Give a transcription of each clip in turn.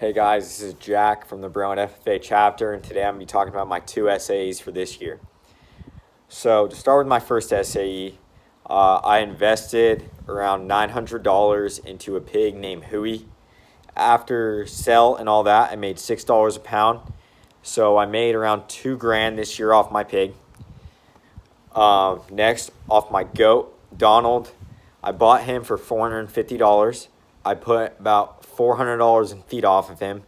Hey guys, this is Jack from the Brown FFA chapter, and today I'm going to be talking about my two SAEs for this year. So to start with my first SAE, I invested around $900 into a pig named Huey. After sell and all that, I made $6 a pound. So I made around $2,000 this year off my pig. Next, off my goat, Donald, I bought him for $450. I put about $400 in feed off of him,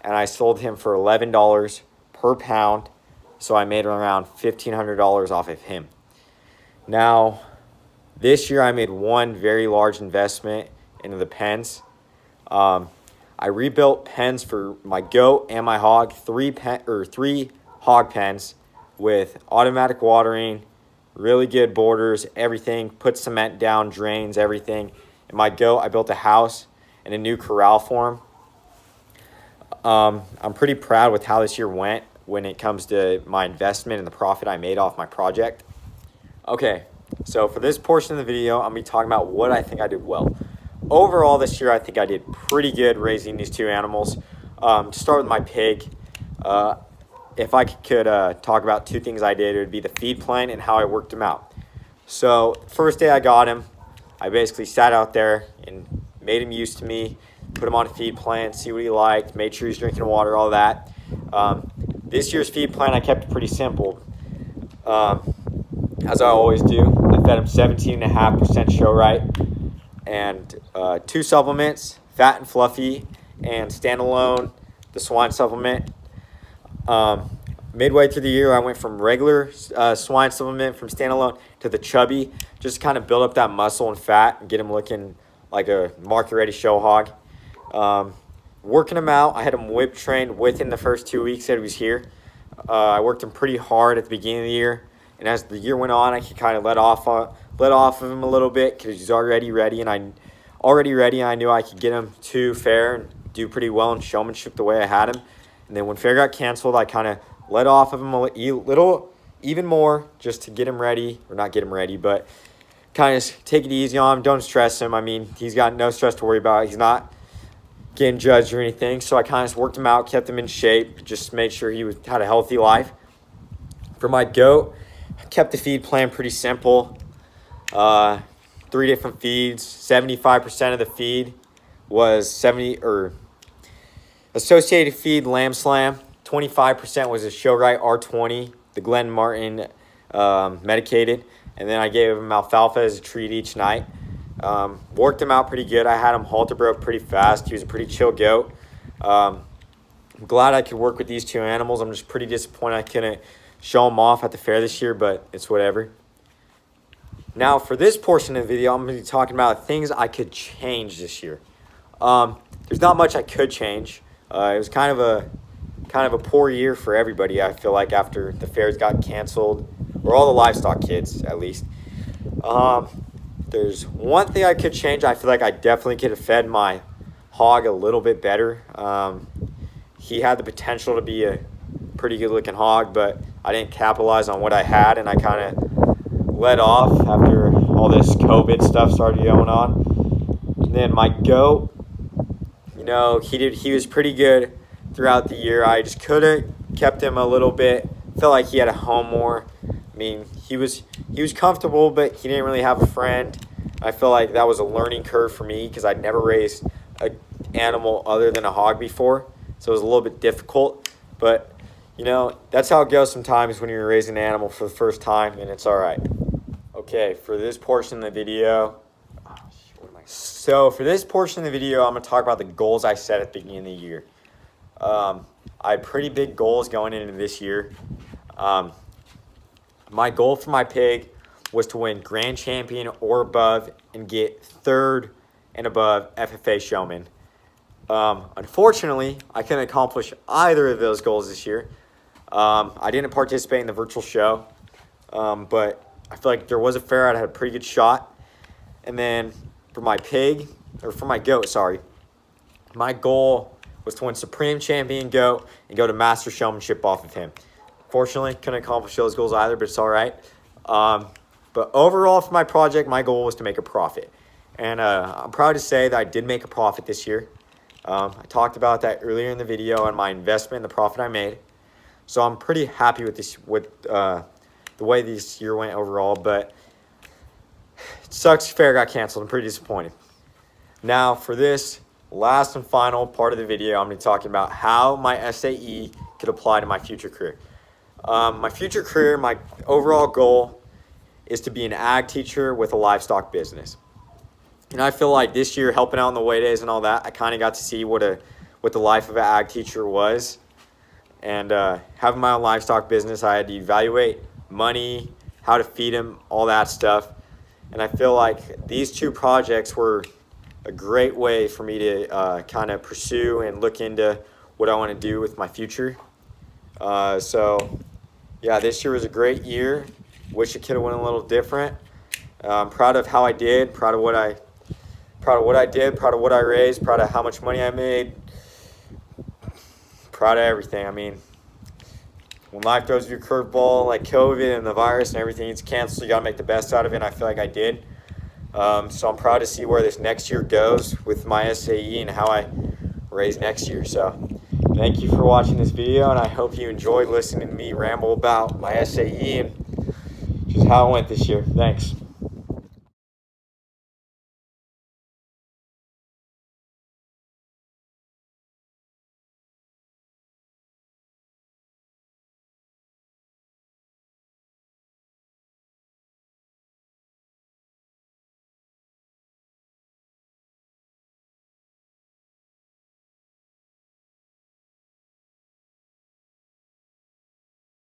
and I sold him for $11 per pound, so I made around $1,500 off of him. Now, this year I made one very large investment into the pens. I rebuilt pens for my goat and my hog, three hog pens with automatic watering, really good borders, everything, put cement down, drains, everything. And my goat, I built a house and a new corral for him. I'm pretty proud with how this year went when it comes to my investment and the profit I made off my project. Okay, so for this portion of the video, I'm going to be talking about what I think I did well. Overall this year, I think I did pretty good raising these two animals. To start with my pig, if I could talk about two things I did, it would be the feed plan and how I worked him out. So first day I got him, I basically sat out there and made him used to me, put him on a feed plan, see what he liked, made sure he's drinking water, all that. This year's feed plan, I kept it pretty simple. As I always do, I fed him 17.5% show right and 2 supplements, Fat and Fluffy and Standalone, the swine supplement. Midway through the year, I went from regular swine supplement from Standalone to the Chubby, just to kind of build up that muscle and fat and get him looking like a market-ready show hog. Working him out, I had him whip trained within the first 2 weeks that he was here. I worked him pretty hard at the beginning of the year, and as the year went on, I could kind of let off of him a little bit because he's already ready, and I knew I could get him to fair and do pretty well in showmanship the way I had him. And then when fair got canceled, I kind of let off of him a little, even more, just to get him ready, or not get him ready, but kind of take it easy on him. Don't stress him. I mean, he's got no stress to worry about. He's not getting judged or anything. So I kind of just worked him out, kept him in shape, just made sure he had a healthy life. For my goat, I kept the feed plan pretty simple. 3 different feeds. 75% of the feed was associated feed Lamb Slam. 25% was a Show Right R20, the Glenn Martin medicated. And then I gave him alfalfa as a treat each night. Worked him out pretty good. I had him halter broke pretty fast. He was a pretty chill goat. I'm glad I could work with these two animals. I'm just pretty disappointed I couldn't show them off at the fair this year, but it's whatever. Now for this portion of the video, I'm going to be talking about things I could change this year. There's not much I could change. It was kind of a poor year for everybody, I feel like, after the fairs got canceled, or all the livestock kids, at least. There's one thing I could change. I feel like I definitely could have fed my hog a little bit better. He had the potential to be a pretty good-looking hog, but I didn't capitalize on what I had, and I kind of let off after all this COVID stuff started going on. And then my goat, he was pretty good throughout the year. I just could have kept him a little bit. Felt like he had a home more. I mean, he was comfortable, but he didn't really have a friend. I feel like that was a learning curve for me because I'd never raised an animal other than a hog before, so it was a little bit difficult. But that's how it goes sometimes when you're raising an animal for the first time, and it's all right. Okay, for this portion of the video, I'm going to talk about the goals I set at the beginning of the year. I had pretty big goals going into this year. My goal for my pig was to win Grand Champion or above and get 3rd and above FFA Showman. Unfortunately, I couldn't accomplish either of those goals this year. I didn't participate in the virtual show, but I feel like there was a fair. I had a pretty good shot. And then for my goat, my goal was to win Supreme Champion goat and go to Master Showmanship off of him. Fortunately, couldn't accomplish those goals either, but it's all right. But overall for my project, my goal was to make a profit. And I'm proud to say that I did make a profit this year. I talked about that earlier in the video and my investment and the profit I made. So I'm pretty happy with this, with the way this year went overall, but it sucks fair got canceled. I'm pretty disappointed. Now for this last and final part of the video, I'm going to be talking about how my SAE could apply to my future career. My future career, my overall goal is to be an ag teacher with a livestock business. And I feel like this year, helping out on the way days and all that, I kind of got to see what the life of an ag teacher was. And having my own livestock business, I had to evaluate money, how to feed them, all that stuff. And I feel like these two projects were a great way for me to kind of pursue and look into what I want to do with my future. So yeah, this year was a great year. Wish it could have went a little different. I'm proud of how I did, proud of what I did, proud of what I raised, proud of how much money I made, proud of everything. I mean, when life throws you a curveball like COVID and the virus and everything, it's canceled. You got to make the best out of it, and I feel like I did. So I'm proud to see where this next year goes with my SAE and how I raise next year. So thank you for watching this video, and I hope you enjoyed listening to me ramble about my SAE and just how it went this year. Thanks.